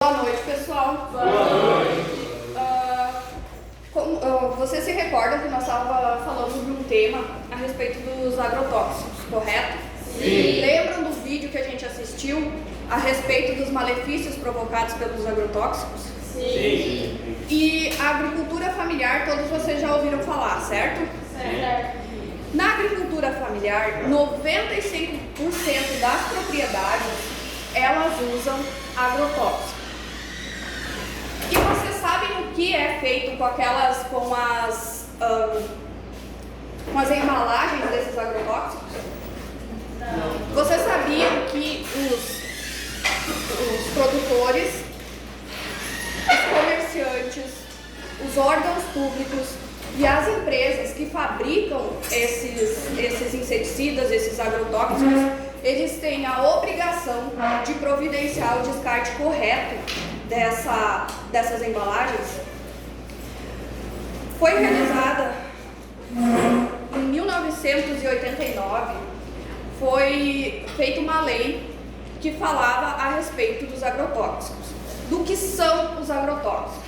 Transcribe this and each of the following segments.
Boa noite, pessoal. Boa noite. Vocês se recordam que nós estávamos falando de um tema a respeito dos agrotóxicos, correto? Sim. Lembram do vídeo que a gente assistiu a respeito dos malefícios provocados pelos agrotóxicos? Sim. E a agricultura familiar, todos vocês já ouviram falar, certo? Certo. Na agricultura familiar, 95% das propriedades, elas usam agrotóxicos. E vocês sabem o que é feito com as embalagens desses agrotóxicos? Não. Vocês sabiam que os produtores, os comerciantes, os órgãos públicos e as empresas que fabricam esses inseticidas, esses agrotóxicos, eles têm a obrigação de providenciar o descarte correto dessas embalagens? Foi realizada em 1989, foi feita uma lei que falava a respeito dos agrotóxicos. Do que são os agrotóxicos?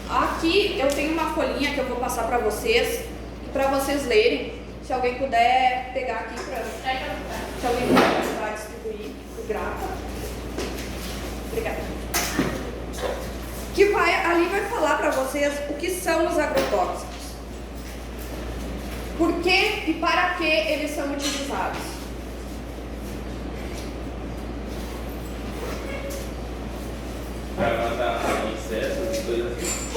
Aqui eu tenho uma folhinha que eu vou passar para vocês lerem. Se alguém puder pegar aqui se alguém puder distribuir, grava. Obrigada. Ali vai falar para vocês o que são os agrotóxicos. Por que e para que eles são utilizados? Para matar insetos e coisas assim.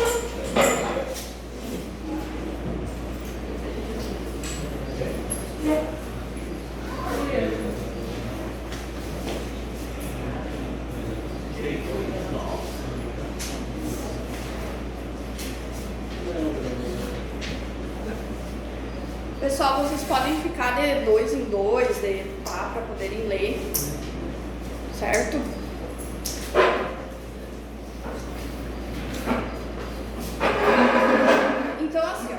Pessoal, vocês podem ficar de 2 em 2, para poderem ler, certo? Então, assim, ó,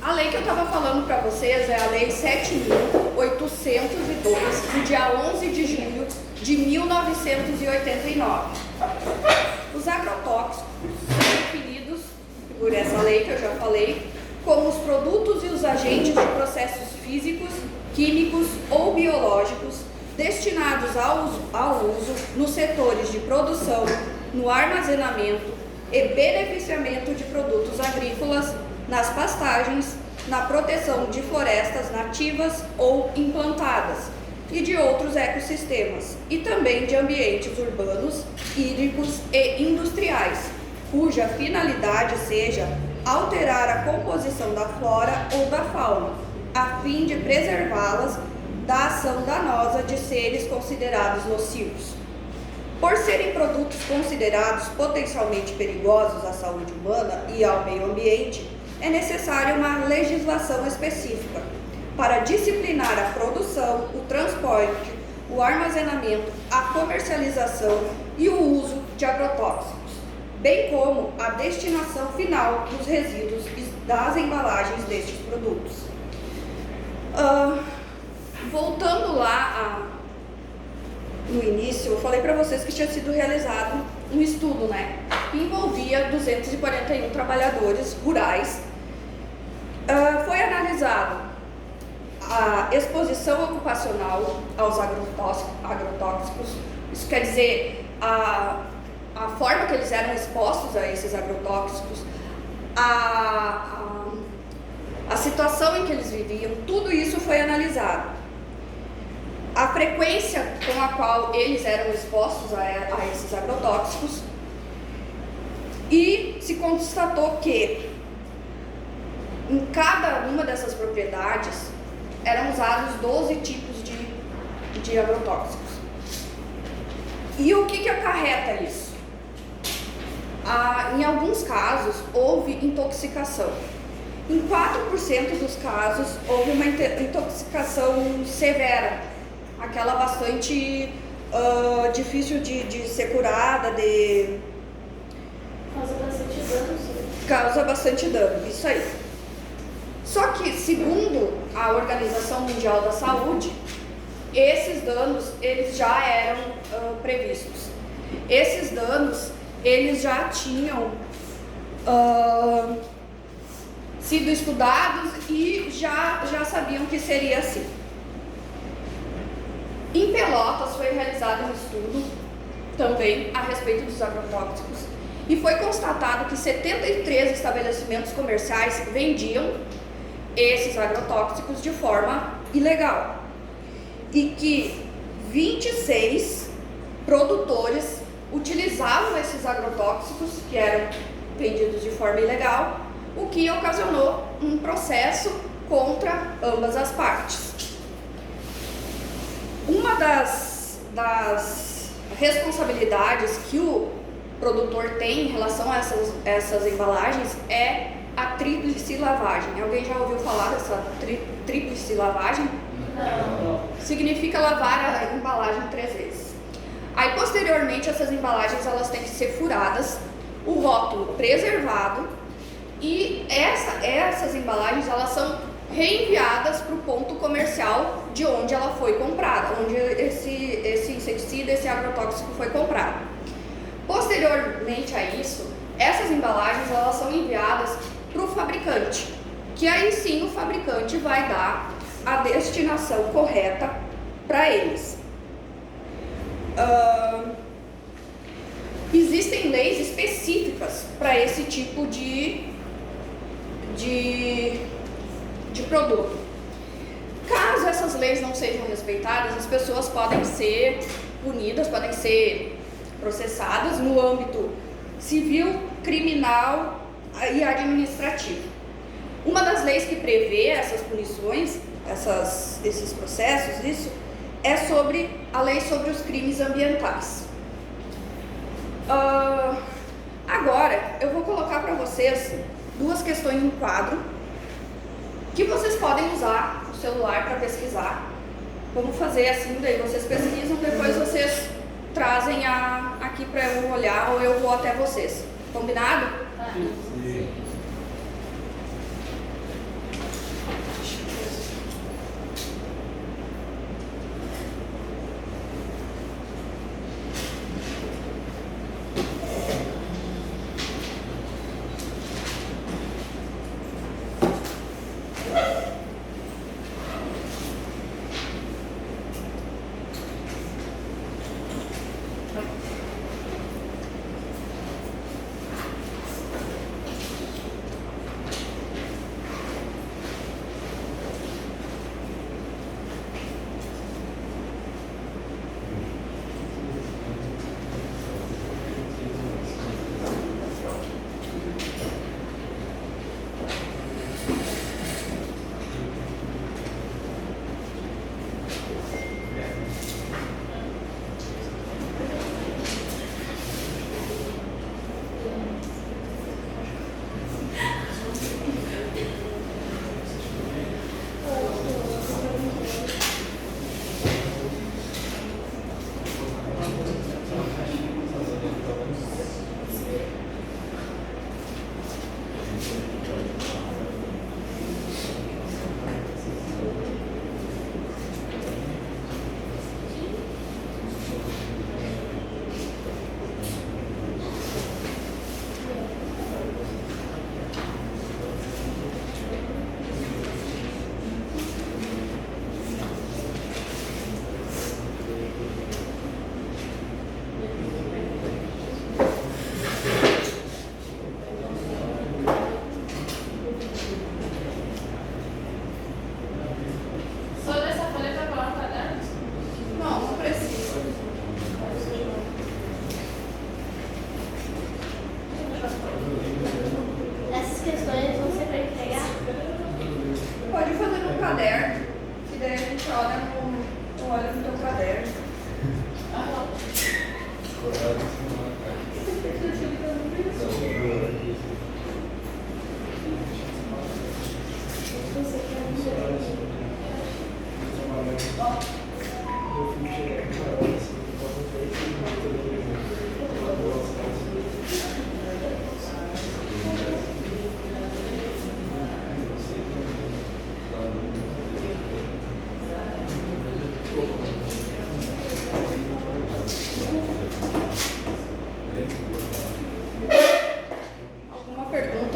a lei que eu estava falando para vocês é a Lei 7.802, do dia 11 de junho de 1989. Os agrotóxicos são definidos por essa lei que eu já falei como os produtos e os agentes de processos físicos, químicos ou biológicos destinados ao uso nos setores de produção, no armazenamento e beneficiamento de produtos agrícolas, nas pastagens, na proteção de florestas nativas ou implantadas e de outros ecossistemas, e também de ambientes urbanos, hídricos e industriais, cuja finalidade seja alterar a composição da flora ou da fauna, a fim de preservá-las da ação danosa de seres considerados nocivos. Por serem produtos considerados potencialmente perigosos à saúde humana e ao meio ambiente, é necessária uma legislação específica para disciplinar a produção, o transporte, o armazenamento, a comercialização e o uso de agrotóxicos, bem como a destinação final dos resíduos das embalagens destes produtos. Voltando lá no início, eu falei para vocês que tinha sido realizado um estudo, né, que envolvia 241 trabalhadores rurais. Foi analisado a exposição ocupacional aos agrotóxicos, isso quer dizer a forma que eles eram expostos a esses agrotóxicos, a situação em que eles viviam, tudo isso foi analisado. A frequência com a qual eles eram expostos a esses agrotóxicos, e se constatou que em cada uma dessas propriedades eram usados 12 tipos de agrotóxicos. E o que acarreta isso? Em alguns casos, houve intoxicação. Em 4% dos casos, houve uma intoxicação severa, aquela bastante difícil de ser curada, Causa bastante dano, sim. Causa bastante dano, isso aí. Só que, segundo a Organização Mundial da Saúde, esses danos, eles já eram previstos. Esses danos, eles já tinham sido estudados e já sabiam que seria assim. Em Pelotas foi realizado um estudo também a respeito dos agrotóxicos e foi constatado que 73 estabelecimentos comerciais vendiam esses agrotóxicos de forma ilegal e que 26 produtores utilizavam esses agrotóxicos que eram vendidos de forma ilegal, o que ocasionou um processo contra ambas as partes. Uma das responsabilidades que o produtor tem em relação a essas embalagens é a tríplice lavagem. Alguém já ouviu falar dessa tríplice lavagem? Não. Significa lavar a embalagem 3 vezes. Aí, posteriormente, essas embalagens elas têm que ser furadas, o rótulo preservado e essas embalagens elas são reenviadas para o ponto comercial de onde ela foi comprada, onde esse inseticida, esse agrotóxico foi comprado. Posteriormente a isso, essas embalagens elas são enviadas para o fabricante, que aí sim o fabricante vai dar a destinação correta para eles. Existem leis específicas para esse tipo de produto. Caso essas leis não sejam respeitadas, as pessoas podem ser punidas, podem ser processadas no âmbito civil, criminal e administrativo. Uma das leis que prevê essas punições, esses processos, isso é sobre a lei sobre os crimes ambientais. Agora eu vou colocar para vocês 2 questões no quadro que vocês podem usar o celular para pesquisar. Vamos fazer assim, daí vocês pesquisam, depois vocês trazem aqui para eu olhar ou eu vou até vocês. Combinado? Sim.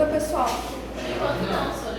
Dúvida, pessoal? Enquanto não, senhor.